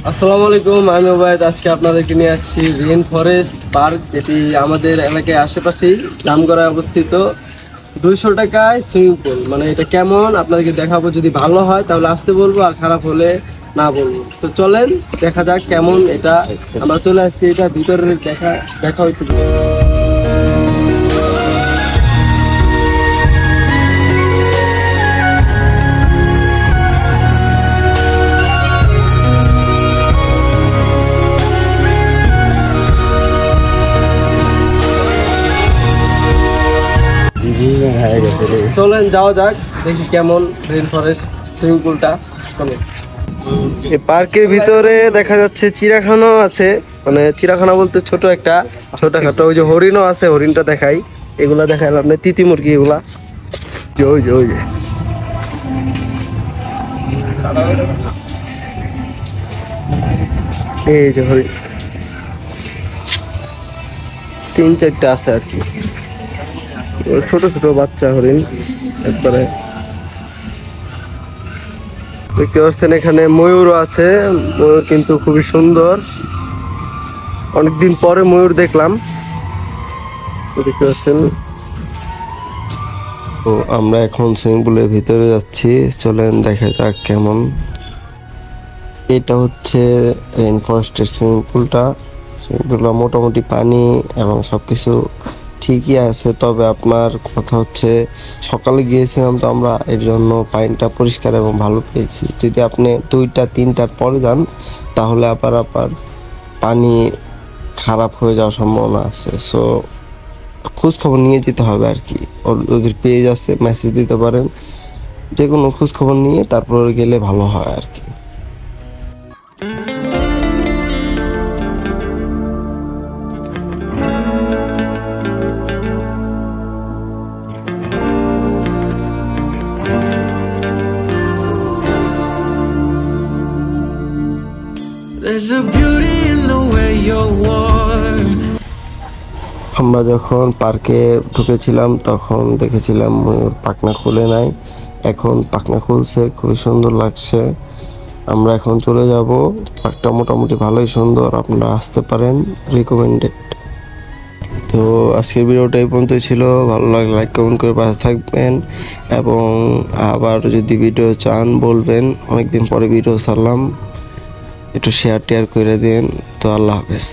আসসালামু আলাইকুম, আমি ওবায়দ। আজকে আপনাদেরকে নিয়ে আসছি রেইন ফরেস্ট পার্ক, যেটি আমাদের এলাকায় আশেপাশেই জামগড়ায় অবস্থিত। 200 টাকায় সুইমিং পুল। মানে এটা কেমন আপনাদেরকে দেখাবো। যদি ভালো হয় তাহলে আসতে বলবো, আর খারাপ হলে না বলবো। তো চলেন দেখা যাক কেমন এটা। আমরা চলে আসছি, এটা ভিতরে দেখা হইতে। চলেন যাওয়া যাক, দেখি কেমন রেইন ফরেস্ট সুইমিং পুলটা। চলেন। এই পার্কের ভিতরে দেখা যাচ্ছে চিড়িয়াখানাও আছে। মানে চিড়িয়াখানা বলতে ছোটখাটো ওই যে হরিণও আছে, হরিণটা দেখাই। এগুলা দেখাইলাম আপনি, তিতি মুরগি এগুলা। ওই যে এই যে হরিণ 3-4টা আছে আর কি। ছোট বাচ্চা হরিণ একবারে দেখতে পাচ্ছেন। এখানে ময়ূরও আছে। ময়ূর কিন্তু খুবই সুন্দর। অনেকদিন পরে ময়ূর দেখলাম, দেখতে পাচ্ছেন। তো আমরা এখন সুইমিং পুলের ভিতরে যাচ্ছি, চলেন দেখা যাক কেমন। এটা হচ্ছে রেইন ফরেস্টের সুইমিং পুলটা। সুইমিং পুলটা মোটামুটি পানি এবং সবকিছু ঠিকই আছে, তবে আপনার কথা হচ্ছে সকালে গিয়েছিলাম তো আমরা, এর জন্য পানিটা পরিষ্কার এবং ভালো পেয়েছি। যদি আপনি 2টা-3টার পরে যান তাহলে আবার পানি খারাপ হয়ে যাওয়ার সম্ভাবনা আছে। সো খোঁজ খবর নিয়ে যেতে হবে আর কি। ওদের পেজ আছে, মেসেজ দিতে পারেন। যে কোনো খোঁজ খবর নিয়ে তারপর গেলে ভালো হয় আর কি। There's a beauty in the way you're warm. আমরা যখন পার্কে ঢুকেছিলাম তখন দেখেছিলাম ময়ূর পাখনা খুলে নাই, এখন পাখনা খুলছে, খুবই সুন্দর লাগছে। আমরা এখন চলে যাব। পার্কটা মোটামুটি ভালোই সুন্দর, আপনারা আসতে পারেন, রিকমেন্ডেড। তো আজকের ভিডিওটা এই পর্যন্তই ছিল। ভালো লাগলে লাইক কমেন্ট করে পাশে থাকবেন, এবং আবার যদি ভিডিও চান বলবেন। অনেকদিন পরে ভিডিও ছাড়লাম, একটু শেয়ার করে দিন। তো আল্লাহ হাফেজ।